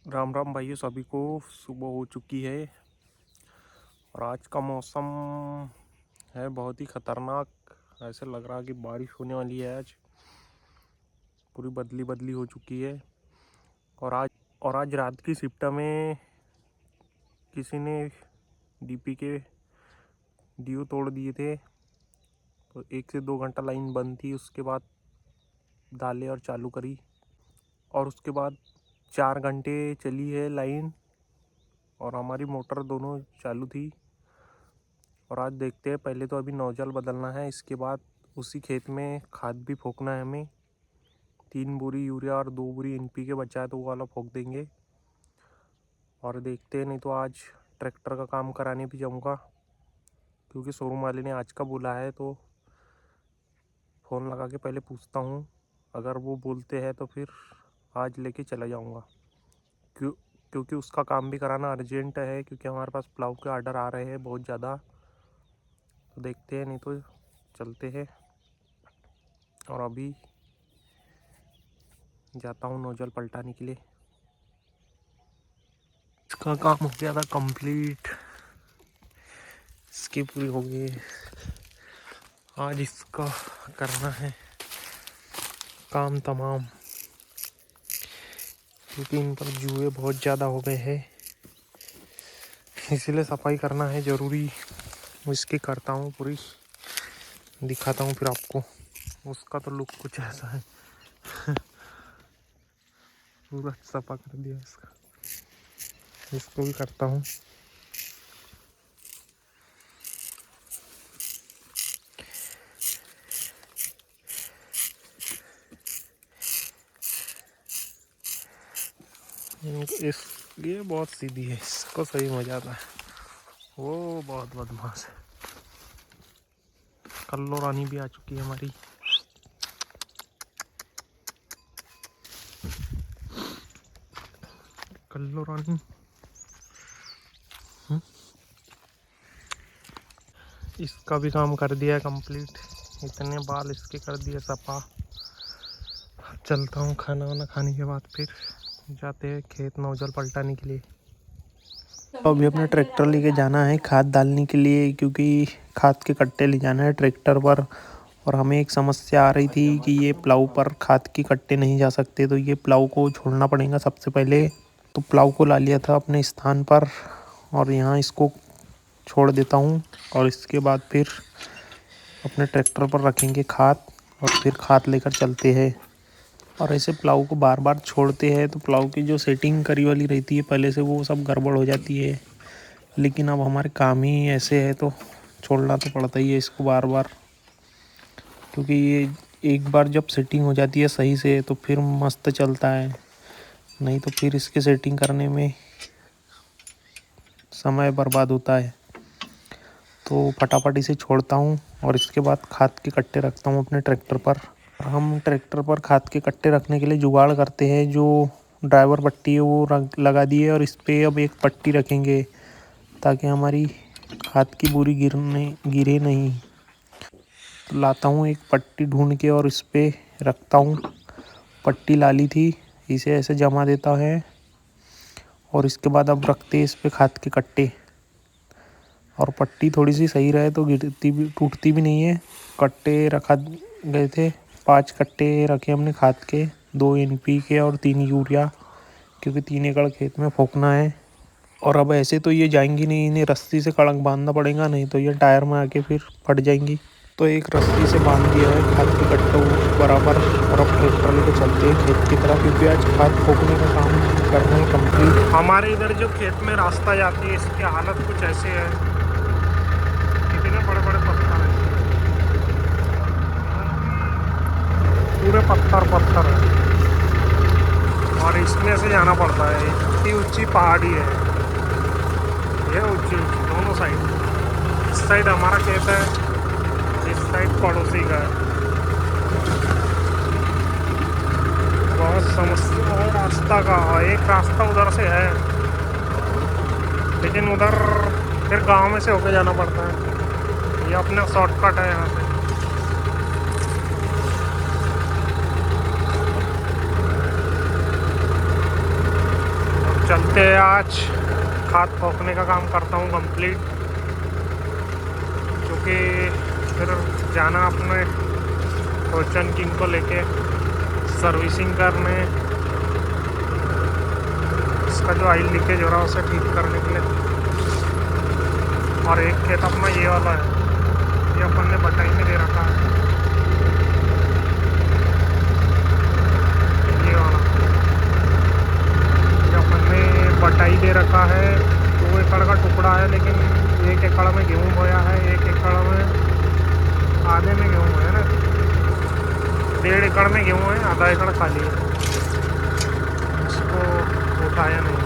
राम राम भाइयों, सभी को सुबह हो चुकी है और आज का मौसम है बहुत ही खतरनाक। ऐसे लग रहा है कि बारिश होने वाली है। आज पूरी बदली बदली हो चुकी है। और आज रात की शिफ्ट में किसी ने डीपी के डीओ तोड़ दिए थे, तो 1 से 2 घंटा लाइन बंद थी। उसके बाद डाले और चालू करी और उसके बाद 4 घंटे चली है लाइन और हमारी मोटर दोनों चालू थी। और आज देखते हैं, पहले तो अभी नौजल बदलना है, इसके बाद उसी खेत में खाद भी फूंकना है हमें। 3 बोरी यूरिया और 2 बोरी NPK बचा है, तो वो वाला फूंक देंगे। और देखते हैं, नहीं तो आज ट्रैक्टर का काम कराने भी जाऊंगा, क्योंकि शोरूम वाले ने आज का बोला है। तो फ़ोन लगा के पहले पूछता हूँ, अगर वो बोलते हैं तो फिर आज लेके चला जाऊँगा। क्योंकि उसका काम भी कराना अर्जेंट है, क्योंकि हमारे पास प्लाऊ के ऑर्डर आ रहे हैं बहुत ज़्यादा। तो देखते हैं, नहीं तो चलते हैं। और अभी जाता हूँ नोजल पलटाने के लिए। इसका काम हो गया था कंप्लीट, इसकी पूरी हो गई। आज इसका करना है काम तमाम, क्योंकि इन पर जुए बहुत ज़्यादा हो गए हैं, इसलिए सफाई करना है ज़रूरी। इसकी करता हूँ पूरी, दिखाता हूँ फिर आपको। उसका तो लुक कुछ ऐसा है। पूरा सफा कर दिया इसका। इसको भी करता हूँ। ये बहुत सीधी है, इसको सही मजा आता है। वो बहुत बदमाश है। कल्लो रानी भी आ चुकी है हमारी। कल्लो रानी इसका भी काम कर दिया है कंप्लीट। इतने बाल इसके कर दिए सफा। चलता हूँ, खाना वाना खाने के बाद फिर जाते हैं खेत नौजल पलटाने के लिए। तो अभी अपना ट्रैक्टर लेके जाना है खाद डालने के लिए, क्योंकि खाद के कट्टे ले जाना है ट्रैक्टर पर। और हमें एक समस्या आ रही थी कि ये प्लाऊ पर खाद के कट्टे नहीं जा सकते, तो ये प्लाऊ को छोड़ना पड़ेगा सबसे पहले। तो प्लाऊ को ला लिया था अपने स्थान पर और यहाँ इसको छोड़ देता हूँ। और इसके बाद फिर अपने ट्रैक्टर पर रखेंगे खाद और फिर खाद लेकर चलते हैं। और ऐसे प्लाऊ को बार बार छोड़ते हैं तो प्लाऊ की जो सेटिंग करी वाली रहती है पहले से, वो सब गड़बड़ हो जाती है। लेकिन अब हमारे काम ही ऐसे है तो छोड़ना तो पड़ता ही है इसको बार बार, क्योंकि ये एक बार जब सेटिंग हो जाती है सही से तो फिर मस्त चलता है। नहीं तो फिर इसके सेटिंग करने में समय बर्बाद होता है। तो फटाफट इसे छोड़ता हूँ और इसके बाद खाद के कट्टे रखता हूँ अपने ट्रैक्टर पर। हम ट्रैक्टर पर खाद के कट्टे रखने के लिए जुगाड़ करते हैं। जो ड्राइवर पट्टी है वो लगा दी है और इस पर अब एक पट्टी रखेंगे, ताकि हमारी खाद की बोरी गिरे नहीं। तो लाता हूँ एक पट्टी ढूंढ के और इस पर रखता हूँ। पट्टी ला ली थी, इसे ऐसे जमा देता है और इसके बाद अब रखते हैं इस पर खाद के कट्टे। और पट्टी थोड़ी सी सही रहे तो गिरती भी टूटती भी नहीं है। कट्टे रखा गए थे, 5 कट्टे रखे हमने खाद के, 2 NPK और 3 यूरिया, क्योंकि 3 एकड़ खेत में फूंकना है। और अब ऐसे तो ये जाएंगी नहीं, इन्हें रस्सी से कड़क बांधना पड़ेगा, नहीं तो ये टायर में आके फिर फट जाएंगी। तो एक रस्सी से बांध दिया है खाद के कट्टों बराबर। और अब ट्रैक्टर लेके चलते हैं खेत की तरफ, क्योंकि आज खाद फूंकने का काम करना है कंप्लीट। हमारे इधर जो खेत में रास्ता जाती है, इसकी हालत कुछ ऐसे है। इतने बड़े बड़े पत्थर हैं, पूरे पत्थर है और इसमें से जाना पड़ता है। इतनी ऊंची पहाड़ी है, ये ऊंची दोनों साइड। इस साइड हमारा खेत है, इस साइड पड़ोसी का है। बहुत समस्या है रास्ता का। एक रास्ता उधर से है, लेकिन उधर फिर गांव में से होके जाना पड़ता है। ये अपना शॉर्टकट है यहाँ से। चलते हैं, आज खाद ठोकने का काम करता हूँ कंप्लीट, क्योंकि फिर जाना अपने ओशन किंग को लेके सर्विसिंग करने, इसका जो ऑयल लीकेज हो रहा है उसे ठीक करने के लिए। और एक खेत अपना ये वाला है, ये अपन ने बटाई में दे रखा है, ये वाला ये अपन ने बटाई दे रखा है। 2 एकड़ का टुकड़ा है, लेकिन 1 एकड़ में गेहूँ बोया है, 1 एकड़ में आधे में गेहूँ है ना, 1.5 एकड़ में गेहूँ है, आधा एकड़ खाली है, इसको उठाया नहीं।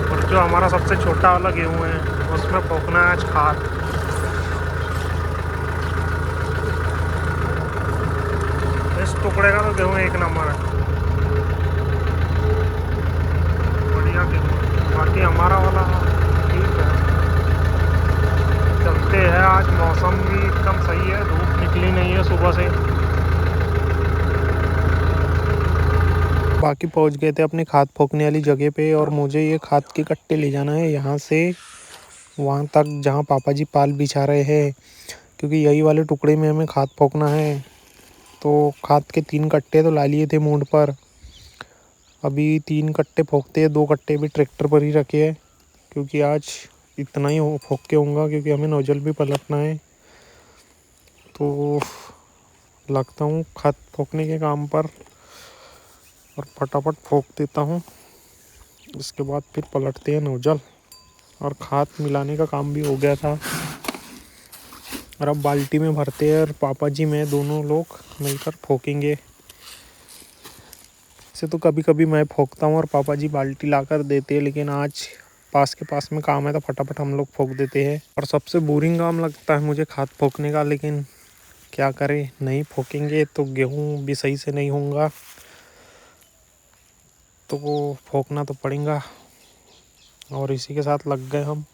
और जो हमारा सबसे छोटा वाला गेहूँ है उसमें ठोकना है आज खाद। इस टुकड़े का तो गेहूँ 1 नंबर है, बढ़िया गेहूँ। बाकी हमारा वाला ठीक है। चलते हैं, आज मौसम भी एकदम सही है, धूप निकली नहीं है सुबह से। बाकी पहुंच गए थे अपनी खाद ठोकने वाली जगह पे, और मुझे ये खाद के कट्टे ले जाना है यहाँ से वहाँ तक जहाँ पापा जी पाल बिछा रहे हैं, क्योंकि यही वाले टुकड़े में हमें खाद ठोकना है। तो खाद के 3 कट्टे तो ला लिए थे मूड पर, अभी 3 कट्टे ठोकते हैं, 2 कट्टे भी ट्रैक्टर पर ही रखे हैं, क्योंकि आज इतना ही ठोक के होऊंगा, क्योंकि हमें नोजल भी पलटना है। तो लगता हूँ खाद ठोकने के काम पर और फटाफट ठोक देता हूँ, इसके बाद फिर पलटते हैं नोजल। और खाद मिलाने का काम भी हो गया था, और अब बाल्टी में भरते हैं, और पापा जी मैं दोनों लोग मिलकर ठोकेंगे। से तो कभी कभी मैं ठोकता हूँ और पापा जी बाल्टी लाकर देते हैं, लेकिन आज पास के पास में काम है तो फटाफट हम लोग ठोक देते हैं। और सबसे बोरिंग काम लगता है मुझे खाद ठोकने का, लेकिन क्या करें, नहीं ठोकेंगे तो गेहूँ भी सही से नहीं होगा, तो वो ठोकना तो पड़ेगा। और इसी के साथ लग गए हम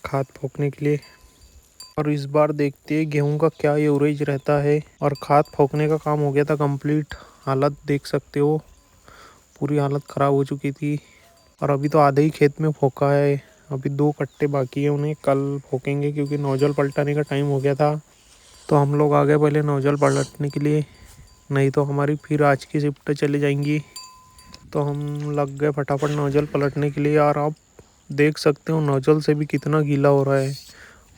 खाद ठोकने के लिए। और इस बार देखते हैं गेहूं का क्या एवरेज रहता है। और खाद ठोकने का काम हो गया था कंप्लीट, हालत देख सकते हो, पूरी हालत ख़राब हो चुकी थी। और अभी तो आधे ही खेत में ठोका है, अभी 2 कट्टे बाकी है, उन्हें कल ठोकेंगे, क्योंकि नोजल पलटाने का टाइम हो गया था। तो हम लोग आ गए पहले नोजल पलटने के लिए, नहीं तो हमारी फिर आज की शिफ्ट चली जाएंगी। तो हम लग गए फटाफट नोजल पलटने के लिए। और आप देख सकते हो नोजल से भी कितना गीला हो रहा है,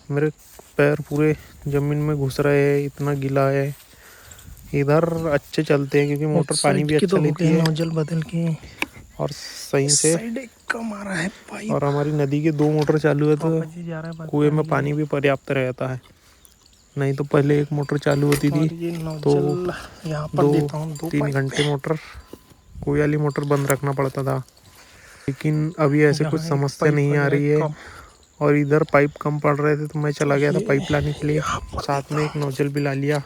मेरे पैर पूरे ज़मीन में घुस रहे हैं, इतना गीला है। इधर अच्छे चलते हैं क्योंकि मोटर पानी भी अच्छा लेती है, नोजल बदल के और सही से कम आ रहा है पाइप। और हमारी नदी के 2 मोटर चालू है, तो कुएं में पानी भी पर्याप्त रहता है। नहीं तो पहले 1 मोटर चालू होती थी तो 2-3 घंटे मोटर कुएं वाली मोटर बंद रखना पड़ता था, लेकिन अभी ऐसे कुछ समस्या नहीं आ रही है। और इधर पाइप कम पड़ रहे थे तो मैं चला गया था पाइप लाने के लिए, साथ में एक नोजल भी ला लिया,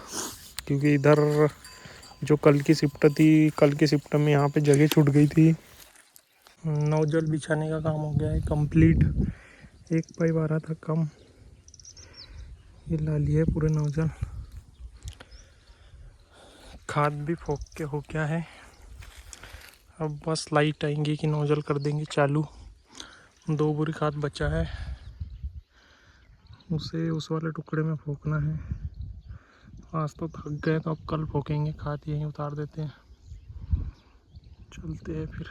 क्योंकि इधर जो कल की शिफ्ट में यहाँ पे जगह छूट गई थी। नोजल बिछाने का काम हो गया है कंप्लीट, एक पाइप आ रहा था कम, ये ला लिया है पूरे नोजल। खाद भी ठोक के हो गया है, अब बस लाइट आएंगी कि नोजल कर देंगे चालू। 2 बोरी खाद बचा है, उसे उस वाले टुकड़े में ठोकना है। आज तो थक गए तो अब कल ठोकेंगे, खाद यहीं उतार देते हैं। चलते हैं फिर,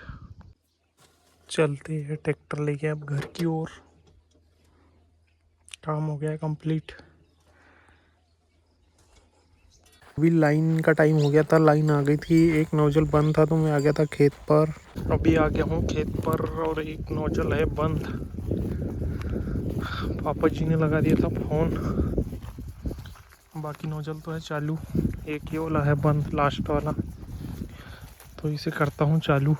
चलते हैं ट्रैक्टर लेके अब घर की ओर। काम हो गया है कंप्लीट। अभी लाइन का टाइम हो गया था, लाइन आ गई थी, एक नोजल बंद था तो मैं आ गया था खेत पर। अभी आ गया हूँ खेत पर और एक नोजल है बंद। पापा जी ने लगा दिया था फोन, बाकी नोजल तो है चालू, एक ये वाला है बंद लास्ट वाला, तो इसे करता हूँ चालू,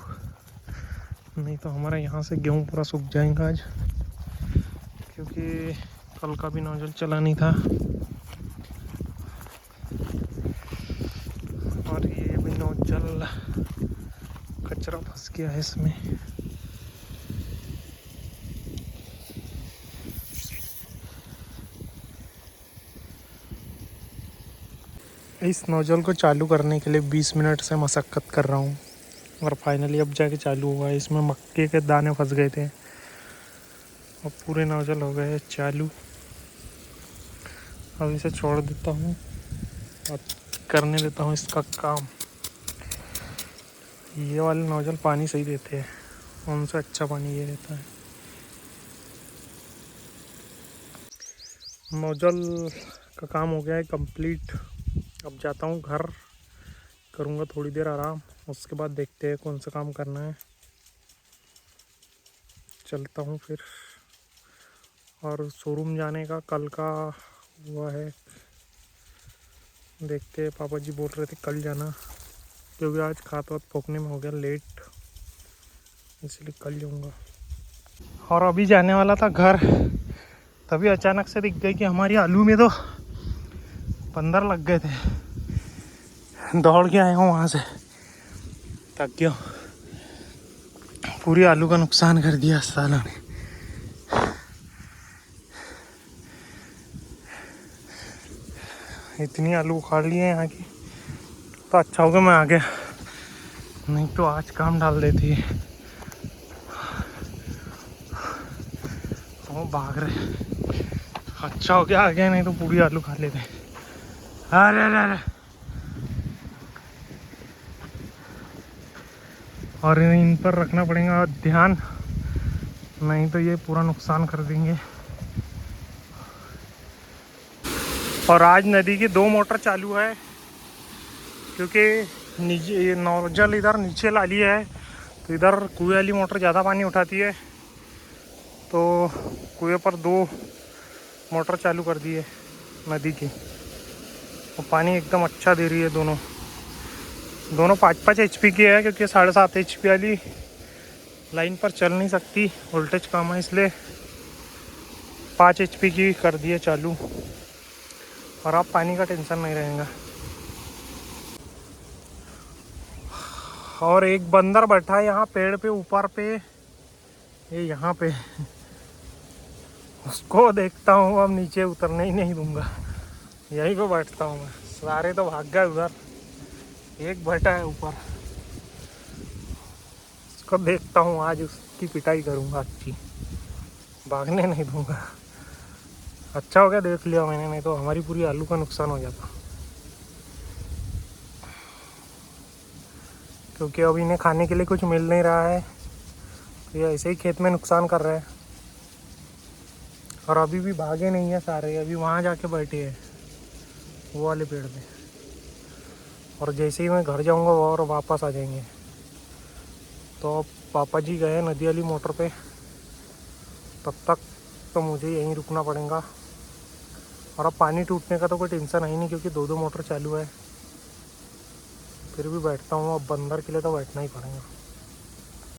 नहीं तो हमारा यहाँ से गेहूँ पूरा सूख जाएगा आज, क्योंकि कल का भी नोजल चला नहीं था। और ये भी नोजल कचरा फंस गया है इसमें। इस नोजल को चालू करने के लिए 20 मिनट से मशक्क़त कर रहा हूँ और फाइनली अब जाके चालू हुआ है। इसमें मक्के के दाने फंस गए थे और पूरे नोजल हो गए चालू। अब इसे छोड़ देता हूँ और करने देता हूँ इसका काम। ये वाले नोजल पानी सही देते हैं, उनसे अच्छा पानी ये देता है। नोजल का काम हो गया है कंप्लीट। अब जाता हूँ घर, करूँगा थोड़ी देर आराम, उसके बाद देखते हैं कौन सा काम करना है। चलता हूँ फिर। और शोरूम जाने का कल का हुआ है, देखते हैं। पापा जी बोल रहे थे कल जाना, क्योंकि आज खात वात फोकने में हो गया लेट, इसलिए कल जाऊँगा। और अभी जाने वाला था घर, तभी अचानक से दिख गई कि हमारी आलू में तो बंदर लग गए थे। दौड़ के आया हूँ वहाँ से, थक गया। पूरी आलू का नुकसान कर दिया सालों ने। इतनी आलू उखाड़ लिए यहाँ की, तो अच्छा होगा मैं आ गया, नहीं तो आज काम डाल देती है। वो भाग रहे, अच्छा हो गया आ गया, नहीं तो पूरी आलू खा लेते। अरे अरे अरे, और इन पर रखना पड़ेगा ध्यान, नहीं तो ये पूरा नुकसान कर देंगे। और आज नदी की 2 मोटर चालू है, क्योंकि नीचे नोजल इधर नीचे ला लिया है, तो इधर कुएं वाली मोटर ज़्यादा पानी उठाती है, तो कुएं पर 2 मोटर चालू कर दी है नदी की। और पानी एकदम अच्छा दे रही है। दोनों 5-5 HP की है, क्योंकि 7.5 HP वाली लाइन पर चल नहीं सकती, वोल्टेज कम है, इसलिए 5 HP की कर दी है चालू। और अब पानी का टेंशन नहीं रहेगा। और एक बंदर बैठा है यहाँ पेड़ पे ऊपर पे, ये यहाँ पे, उसको देखता हूँ। अब नीचे उतरने ही नहीं दूंगा, यहीं पे बैठता हूँ मैं। सारे तो भाग गए उधर, एक बैठा है ऊपर, उसको देखता हूँ। आज उसकी पिटाई करूँगा अच्छी, भागने नहीं दूंगा। अच्छा हो गया देख लिया मैंने, नहीं तो हमारी पूरी आलू का नुकसान हो जाता, क्योंकि अब इन्हें खाने के लिए कुछ मिल नहीं रहा है, तो ये ऐसे ही खेत में नुकसान कर रहे हैं। और अभी भी भागे नहीं है सारे, अभी वहाँ जाके बैठे हैं वो वाले पेड़ पे। और जैसे ही मैं घर जाऊँगा वो और वापस आ जाएंगे। तो अब पापा जी गए नदी वाली मोटर पे, तब तक तो मुझे यहीं रुकना पड़ेगा। और अब पानी टूटने का तो कोई टेंशन है ही नहीं, क्योंकि 2 मोटर चालू है। फिर भी बैठता हूँ, अब बंदर के लिए तो बैठना ही पड़ेगा।